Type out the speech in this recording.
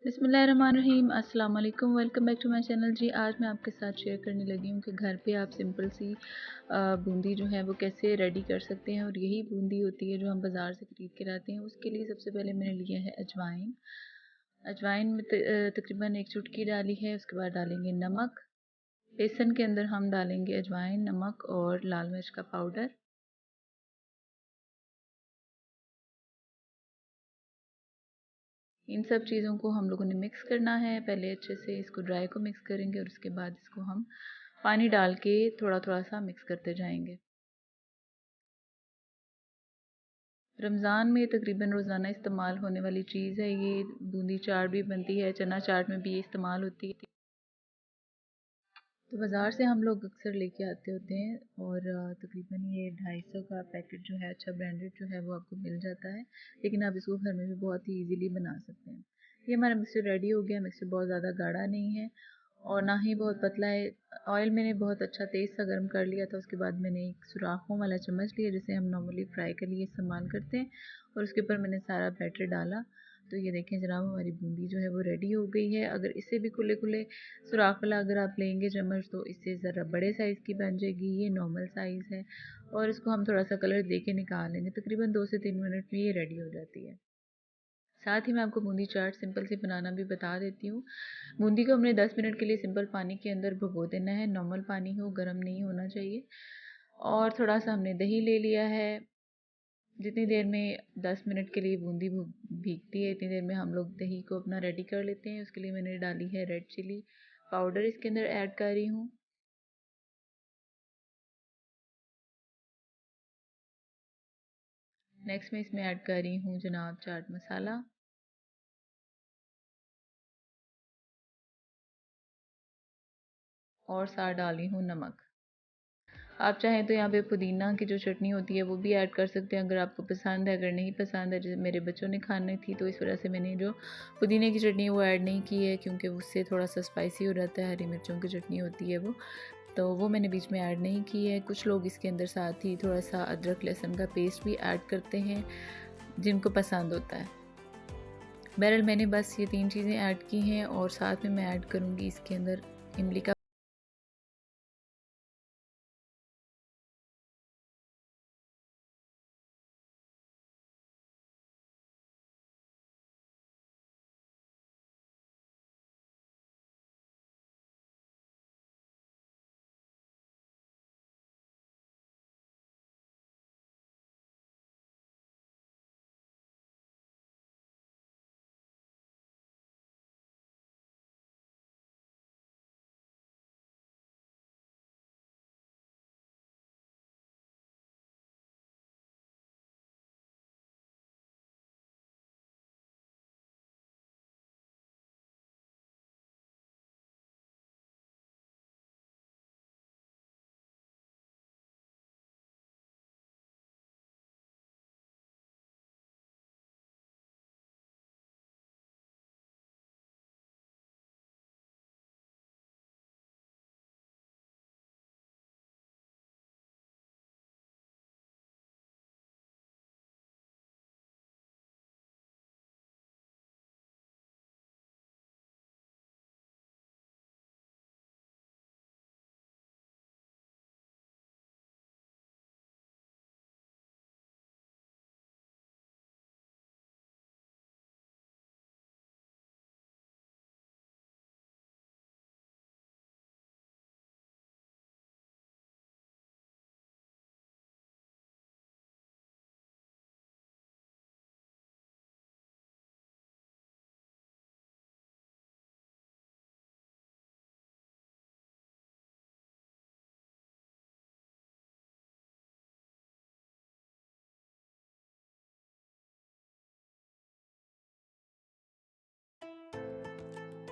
बिस्मिल्लाहिर्रहमानिर्रहीम। अस्सलाम वालेकुम, welcome back to my channel. जी आज मैं आपके साथ शेयर करने लगी हूँ कि घर पे आप सिंपल सी बूंदी जो है वो कैसे रेडी कर सकते हैं। और यही बूंदी होती है जो हम बाज़ार से ख़रीद के लाते हैं। उसके लिए सबसे पहले मैंने लिया है अजवाइन। अजवाइन में तकरीबन 1 चुटकी डाली है। उसके बाद डालेंगे नमक। बेसन के अंदर हम डालेंगे अजवाइन, नमक और लाल मिर्च का पाउडर। इन सब चीज़ों को हम लोगों ने मिक्स करना है। पहले अच्छे से इसको ड्राई को मिक्स करेंगे और उसके बाद इसको हम पानी डाल के थोड़ा थोड़ा सा मिक्स करते जाएंगे। रमज़ान में तकरीबन रोज़ाना इस्तेमाल होने वाली चीज़ है ये। बूंदी चाट भी बनती है, चना चाट में भी ये इस्तेमाल होती है। तो बाज़ार से हम लोग अक्सर लेके आते होते हैं और तकरीबन ये 250 का पैकेट जो है, अच्छा ब्रांडेड जो है वो आपको मिल जाता है। लेकिन आप इसको घर में भी बहुत ही इजीली बना सकते हैं। ये हमारा मिक्सर रेडी हो गया। मिक्सर बहुत ज़्यादा गाढ़ा नहीं है और ना ही बहुत पतला है। ऑयल मैंने बहुत अच्छा तेज़ सा गर्म कर लिया था। उसके बाद मैंने एक सुराखों वाला चम्मच लिया जिसे हम नॉर्मली फ्राई के लिए इस्तेमाल करते हैं, और उसके ऊपर मैंने सारा बैटर डाला। तो ये देखें जनाब, हमारी बूंदी जो है वो रेडी हो गई है। अगर इससे भी खुले खुले सुराख वाला अगर आप लेंगे चम्मच तो इससे ज़रा बड़े साइज़ की बन जाएगी। ये नॉर्मल साइज़ है और इसको हम थोड़ा सा कलर दे के निकाल लेंगे। तकरीबन 2 से 3 मिनट में ये रेडी हो जाती है। साथ ही मैं आपको बूंदी चाट सिंपल सी बनाना भी बता देती हूँ। बूंदी को हमने 10 मिनट के लिए सिंपल पानी के अंदर भिगो देना है। नॉर्मल पानी हो, गर्म नहीं होना चाहिए। और थोड़ा सा हमने दही ले लिया है। जितनी देर में 10 मिनट के लिए बूंदी भीगती है इतनी देर में हम लोग दही को अपना रेडी कर लेते हैं। उसके लिए मैंने डाली है रेड चिली पाउडर, इसके अंदर ऐड कर रही हूँ। नेक्स्ट मैं इसमें ऐड कर रही हूँ जनाब चाट मसाला, और साथ डाल रही हूँ नमक। आप चाहें तो यहाँ पे पुदीना की जो चटनी होती है वो भी ऐड कर सकते हैं अगर आपको पसंद है। अगर नहीं पसंद है, जैसे मेरे बच्चों ने खानी थी तो इस वजह से मैंने जो पुदीने की चटनी वो ऐड नहीं की है, क्योंकि उससे थोड़ा सा स्पाइसी हो जाता है। हरी मिर्चों की चटनी होती है वो, तो वो मैंने बीच में ऐड नहीं की है। कुछ लोग इसके अंदर साथ ही थोड़ा सा अदरक लहसुन का पेस्ट भी ऐड करते हैं, जिनको पसंद होता है। बहरहाल मैंने बस ये 3 चीज़ें ऐड की हैं और साथ में मैं ऐड करूँगी इसके अंदर इमली का